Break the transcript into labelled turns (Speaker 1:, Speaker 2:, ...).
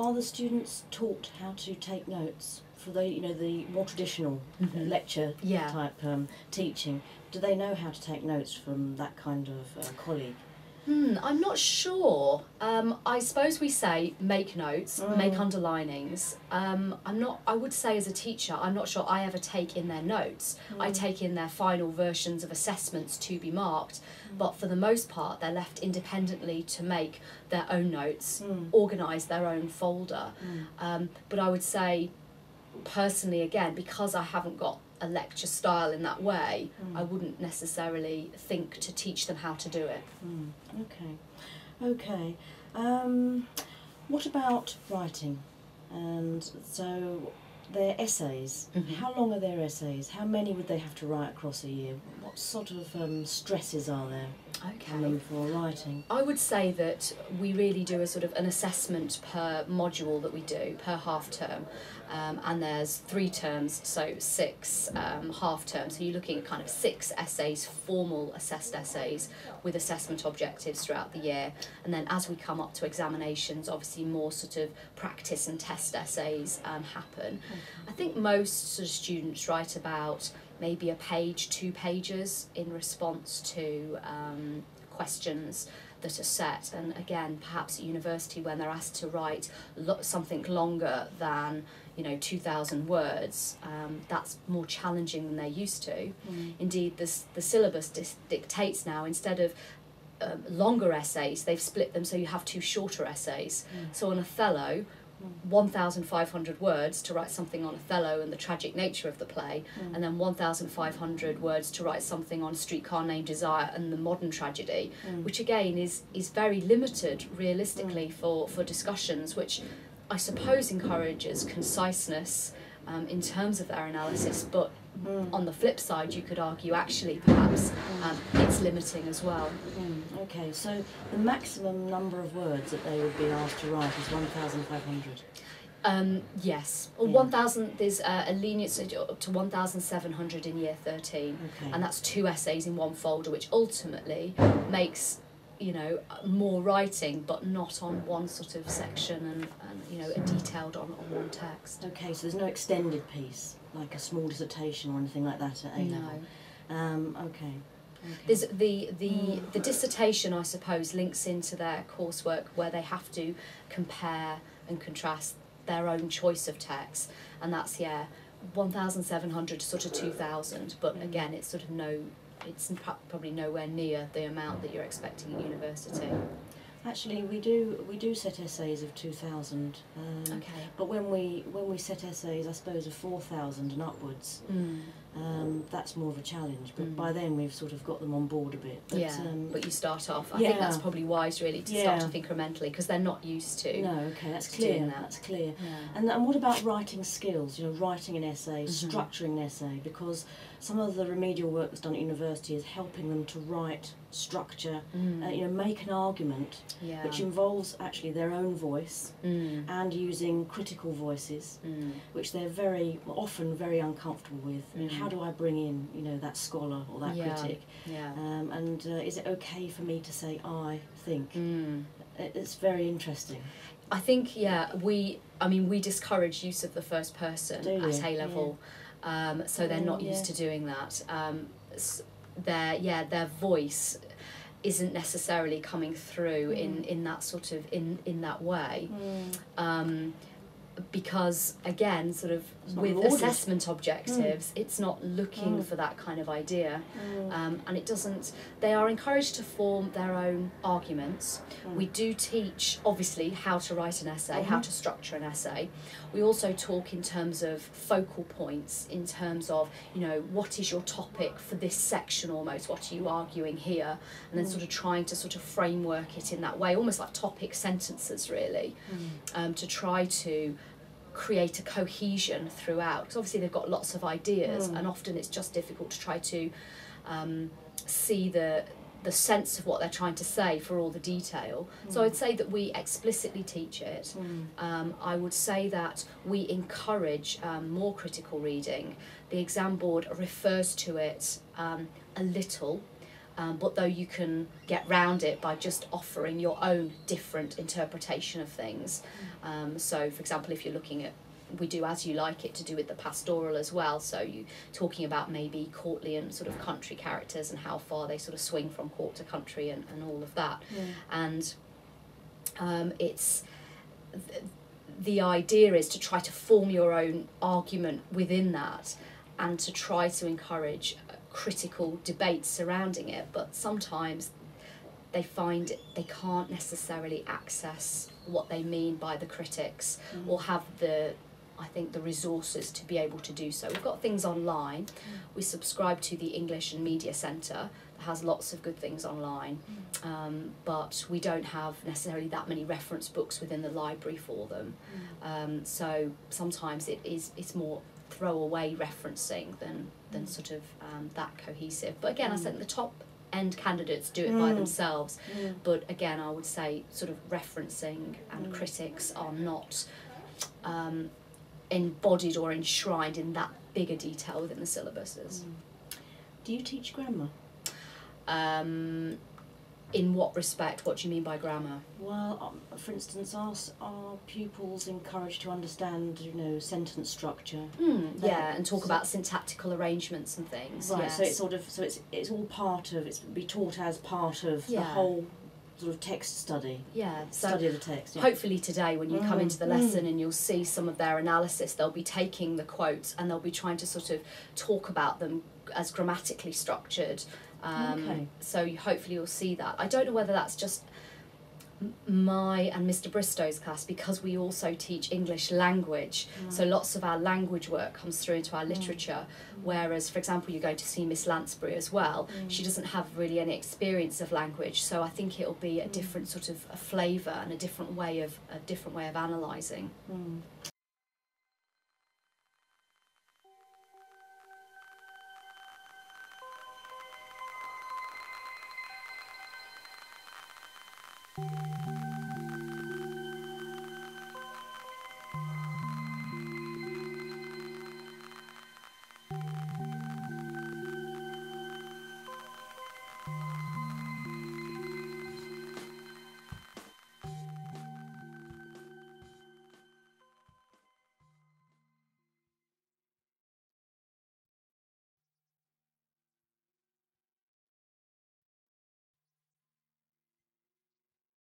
Speaker 1: are the students taught how to take notes for the, you know, the more traditional lecture
Speaker 2: Yeah.
Speaker 1: type teaching? Do they know how to take notes from that kind of colleague?
Speaker 2: I'm not sure. I suppose we say make notes, make underlinings. I would say as a teacher, I'm not sure I ever take in their notes. I take in their final versions of assessments to be marked, but for the most part, they're left independently to make their own notes, organise their own folder. But I would say, personally, again, because I haven't got a lecture style in that way, I wouldn't necessarily think to teach them how to do it.
Speaker 1: Okay. What about writing? And so their essays, how long are their essays? How many would they have to write across a year? What sort of stresses are there on them for writing?
Speaker 2: I would say that we really do a sort of an assessment per module that we do, per half term. And there's 3 terms, so 6 half terms. So you're looking at kind of 6 essays, formal assessed essays with assessment objectives throughout the year. And then as we come up to examinations, obviously more sort of practice and test essays happen. I think most sort of students write about maybe a page, 2 pages in response to questions that are set. And again, perhaps at university, when they're asked to write something longer than 2,000 words, that's more challenging than they're used to. Indeed, the syllabus dictates now, instead of longer essays, they've split them so you have 2 shorter essays. So on Othello, 1,500 words to write something on Othello and the tragic nature of the play, and then 1,500 words to write something on Streetcar Named Desire and the modern tragedy, which again is very limited realistically for discussions, which I suppose encourages conciseness in terms of their analysis, but on the flip side you could argue actually perhaps it's limiting as well.
Speaker 1: Okay, so the maximum number of words that they would be asked to write is 1,500?
Speaker 2: Yes, or 1,000, there's a lenience up to 1,700 in year 13, and that's 2 essays in one folder, which ultimately makes more writing, but not on one sort of section and detailed on one text.
Speaker 1: Okay, so there's no extended piece, like a small dissertation or anything like that at A-level? No. Okay.
Speaker 2: There's the dissertation, I suppose, links into their coursework where they have to compare and contrast their own choice of text, and that's 1,700 to sort of 2,000, but again it's sort of it's probably nowhere near the amount that you're expecting at university.
Speaker 1: Actually, we do set essays of 2,000. But when we set essays, I suppose, of 4,000 and upwards, that's more of a challenge. But by then we've sort of got them on board a bit. But,
Speaker 2: but you start off. I think that's probably wise, really, to start off incrementally, because they're not used to.
Speaker 1: No, okay, that's clear. That's clear. And what about writing skills? Writing an essay, structuring an essay, because some of the remedial work that's done at university is helping them to write, structure, make an argument, which involves actually their own voice and using critical voices, which they're very often very uncomfortable with. And how do I bring in, that scholar or that critic? And is it okay for me to say I think? It's very interesting.
Speaker 2: I think we discourage use of the first person at A-level. So they're not used to doing that. Their voice isn't necessarily coming through in that sort of in that way. Because again, sort of with assessment objectives, it's not looking for that kind of idea, and it doesn't. They are encouraged to form their own arguments. We do teach, obviously, how to write an essay, how to structure an essay. We also talk in terms of focal points, in terms of what is your topic for this section, almost what are you arguing here, and then sort of trying to sort of framework it in that way, almost like topic sentences, really, to try to create a cohesion throughout, because obviously they've got lots of ideas, and often it's just difficult to try to see the sense of what they're trying to say for all the detail. So I'd say that we explicitly teach it. I would say that we encourage more critical reading. The exam board refers to it a little, but though you can get round it by just offering your own different interpretation of things. So, for example, if you're looking at, we do As You Like It to do with the pastoral as well, so you talking about maybe courtly and sort of country characters and how far they sort of swing from court to country and all of that. And it's the idea is to try to form your own argument within that and to try to encourage critical debates surrounding it, but sometimes they find they can't necessarily access what they mean by the critics or have the resources to be able to do so. We've got things online. We subscribe to the English and Media Centre that has lots of good things online, but we don't have necessarily that many reference books within the library for them. So sometimes it's more throwaway referencing than sort of that cohesive. But again, I think the top end candidates do it by themselves. But again, I would say sort of referencing and critics are not embodied or enshrined in that bigger detail within the syllabuses.
Speaker 1: Do you teach grammar?
Speaker 2: In what respect? What do you mean by grammar?
Speaker 1: Well, for instance, are pupils encouraged to understand, sentence structure?
Speaker 2: Yeah, and talk about syntactical arrangements and things.
Speaker 1: Right.
Speaker 2: Yes.
Speaker 1: So it's all part of, it's be taught as part of the whole sort of text study.
Speaker 2: Yeah. So
Speaker 1: study of the text. Yeah.
Speaker 2: Hopefully today, when you come into the lesson and you'll see some of their analysis, they'll be taking the quotes and they'll be trying to sort of talk about them as grammatically structured. So hopefully you'll see that. I don't know whether that's just my and Mr. Bristow's class, because we also teach English language, so lots of our language work comes through into our literature, whereas, for example, you go to see Miss Lansbury as well, she doesn't have really any experience of language, so I think it'll be a different sort of a flavour and a different way of analysing.